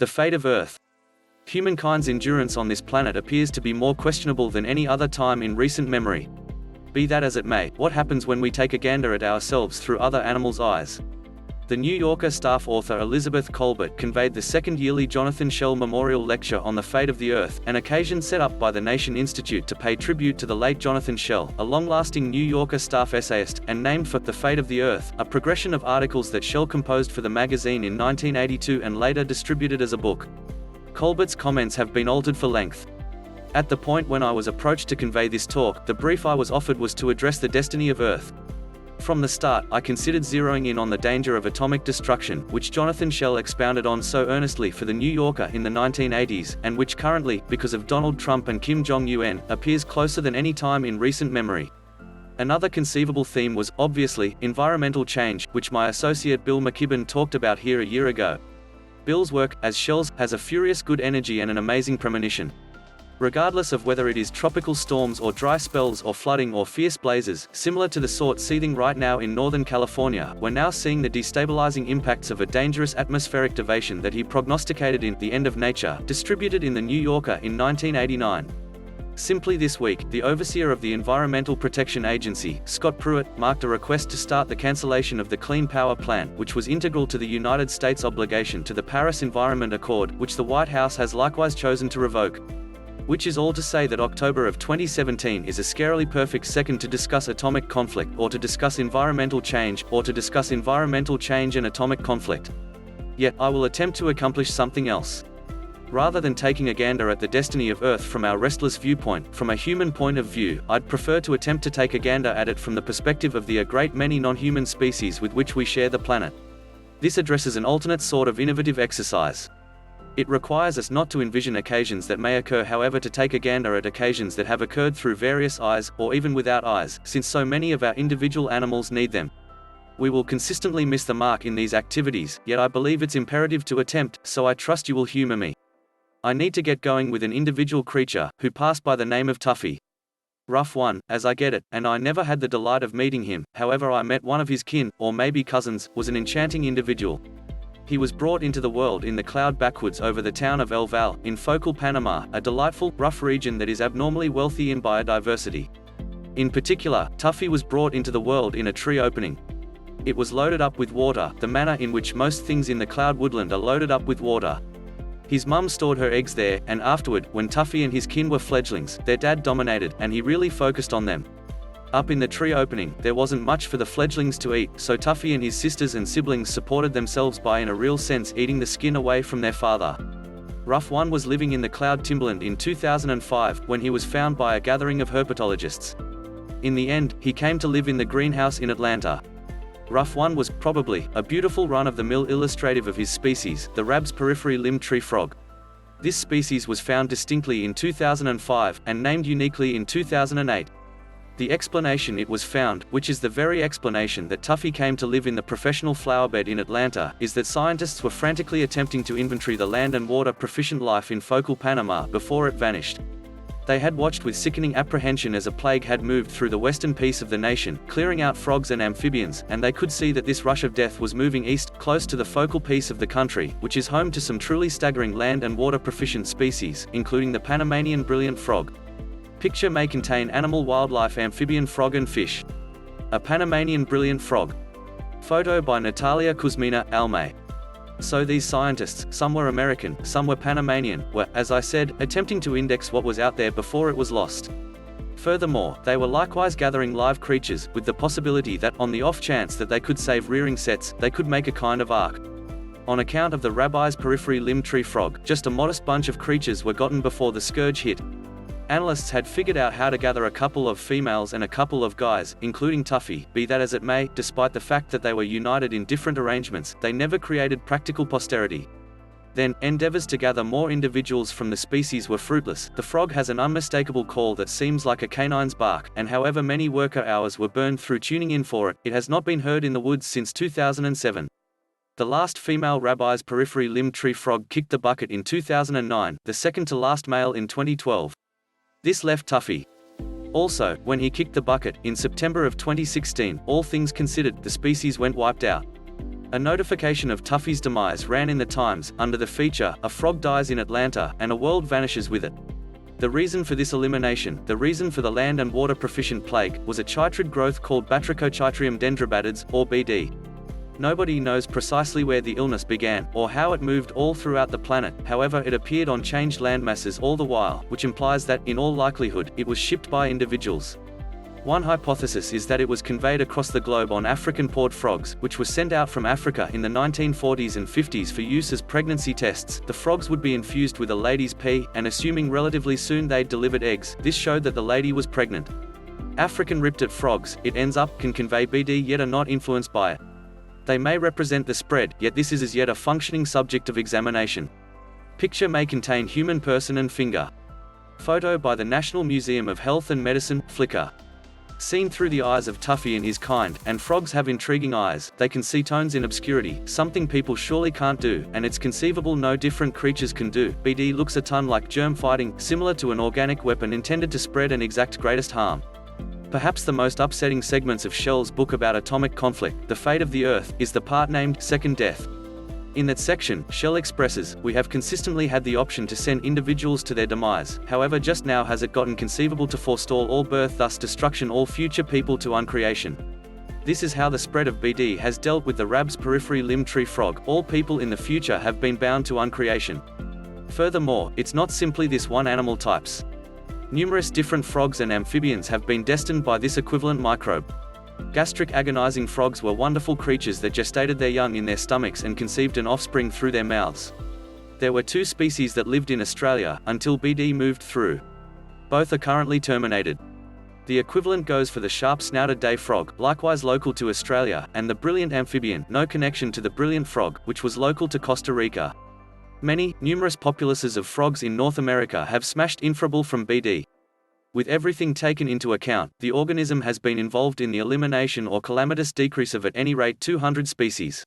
The fate of Earth. Humankind's endurance on this planet appears to be more questionable than any other time in recent memory. Be that as it may, what happens when we take a gander at ourselves through other animals' eyes? The New Yorker staff author Elizabeth Colbert conveyed the second yearly Jonathan Shell Memorial Lecture on the Fate of the Earth, an occasion set up by the Nation Institute to pay tribute to the late Jonathan Shell, a long-lasting New Yorker staff essayist, and named for The Fate of the Earth, a progression of articles that Shell composed for the magazine in 1982 and later distributed as a book. Colbert's comments have been altered for length. At the point when I was approached to convey this talk, the brief I was offered was to address the destiny of Earth. From the start, I considered zeroing in on the danger of atomic destruction, which Jonathan Shell expounded on so earnestly for The New Yorker in the 1980s, and which currently, because of Donald Trump and Kim Jong-un, appears closer than any time in recent memory. Another conceivable theme was, obviously, environmental change, which my associate Bill McKibben talked about here a year ago. Bill's work, as Shell's, has a furious good energy and an amazing premonition. Regardless of whether it is tropical storms or dry spells or flooding or fierce blazes, similar to the sort seething right now in Northern California, we're now seeing the destabilizing impacts of a dangerous atmospheric deviation that he prognosticated in The End of Nature, distributed in The New Yorker in 1989. Simply this week, the overseer of the Environmental Protection Agency, Scott Pruitt, marked a request to start the cancellation of the Clean Power Plan, which was integral to the United States' obligation to the Paris Environment Accord, which the White House has likewise chosen to revoke. Which is all to say that October of 2017 is a scarily perfect second to discuss atomic conflict, or to discuss environmental change, or to discuss environmental change and atomic conflict. Yet, I will attempt to accomplish something else. Rather than taking a gander at the destiny of Earth from our restless viewpoint, from a human point of view, I'd prefer to attempt to take a gander at it from the perspective of a great many non-human species with which we share the planet. This addresses an alternate sort of innovative exercise. It requires us not to envision occasions that may occur, however, to take a gander at occasions that have occurred through various eyes, or even without eyes, since so many of our individual animals need them. We will consistently miss the mark in these activities, yet I believe it's imperative to attempt, so I trust you will humor me. I need to get going with an individual creature, who passed by the name of Tuffy. Rough one, as I get it, and I never had the delight of meeting him, however I met one of his kin, or maybe cousins, was an enchanting individual. He was brought into the world in the cloud backwoods over the town of El Val, in Focal, Panama, a delightful, rough region that is abnormally wealthy in biodiversity. In particular, Tuffy was brought into the world in a tree opening. It was loaded up with water, the manner in which most things in the cloud woodland are loaded up with water. His mum stored her eggs there, and afterward, when Tuffy and his kin were fledglings, their dad dominated, and he really focused on them. Up in the tree opening, there wasn't much for the fledglings to eat, so Tuffy and his sisters and siblings supported themselves by, in a real sense, eating the skin away from their father. Rough One was living in the cloud timberland in 2005, when he was found by a gathering of herpetologists. In the end, he came to live in the greenhouse in Atlanta. Rough One was, probably, a beautiful run-of-the-mill illustrative of his species, the Rab's periphery limbed tree frog. This species was found distinctly in 2005, and named uniquely in 2008. The explanation it was found, which is the very explanation that Tuffy came to live in the professional flowerbed in Atlanta, is that scientists were frantically attempting to inventory the land and water proficient life in Focal, Panama, before it vanished. They had watched with sickening apprehension as a plague had moved through the western piece of the nation, clearing out frogs and amphibians, and they could see that this rush of death was moving east, close to the focal piece of the country, which is home to some truly staggering land and water proficient species, including the Panamanian brilliant frog. Picture may contain animal, wildlife, amphibian, frog and fish. A Panamanian brilliant frog. Photo by Natalia Kuzmina, Almay. So these scientists, some were American, some were Panamanian, were, as I said, attempting to index what was out there before it was lost. Furthermore, they were likewise gathering live creatures, with the possibility that, on the off chance that they could save rearing sets, they could make a kind of ark. On account of the Rabbi's periphery limbed tree frog, just a modest bunch of creatures were gotten before the scourge hit. Analysts had figured out how to gather a couple of females and a couple of guys, including Tuffy. Be that as it may, despite the fact that they were united in different arrangements, they never created practical posterity. Then, endeavors to gather more individuals from the species were fruitless. The frog has an unmistakable call that seems like a canine's bark, and however many worker hours were burned through tuning in for it, it has not been heard in the woods since 2007. The last female Rabbi's periphery limbed tree frog kicked the bucket in 2009, the second to last male in 2012. This left Tuffy. Also, when he kicked the bucket, in September of 2016, all things considered, the species went wiped out. A notification of Tuffy's demise ran in the Times, under the feature, "A frog dies in Atlanta, and a world vanishes with it." The reason for this elimination, the reason for the land and water proficient plague, was a chytrid growth called Batrachochytrium dendrobatids, or BD. Nobody knows precisely where the illness began, or how it moved all throughout the planet. However, it appeared on changed landmasses all the while, which implies that, in all likelihood, it was shipped by individuals. One hypothesis is that it was conveyed across the globe on African pawed frogs, which were sent out from Africa in the 1940s and 50s for use as pregnancy tests. The frogs would be infused with a lady's pee, and assuming relatively soon they'd delivered eggs, this showed that the lady was pregnant. African riptide frogs, it ends up, can convey BD yet are not influenced by it. They may represent the spread, yet this is as yet a functioning subject of examination. Picture may contain human person and finger. Photo by the National Museum of Health and Medicine, Flickr. Seen through the eyes of Tuffy and his kind, and frogs have intriguing eyes, they can see tones in obscurity, something people surely can't do, and it's conceivable no different creatures can do. BD looks a ton like germ fighting, similar to an organic weapon intended to spread and exact greatest harm. Perhaps the most upsetting segments of Shell's book about atomic conflict, The Fate of the Earth, is the part named Second Death. In that section, Shell expresses, "We have consistently had the option to send individuals to their demise, however just now has it gotten conceivable to forestall all birth thus destruction all future people to uncreation." This is how the spread of BD has dealt with the Rab's periphery limb tree frog. All people in the future have been bound to uncreation. Furthermore, it's not simply this one animal types. Numerous different frogs and amphibians have been destined by this equivalent microbe. Gastric agonizing frogs were wonderful creatures that gestated their young in their stomachs and conceived an offspring through their mouths. There were 2 species that lived in Australia, until BD moved through. Both are currently terminated. The equivalent goes for the sharp-snouted day frog, likewise local to Australia, and the brilliant amphibian, no connection to the brilliant frog, which was local to Costa Rica. Numerous populaces of frogs in North America have smashed infrable from BD. With everything taken into account, the organism has been involved in the elimination or calamitous decrease of at any rate 200 species.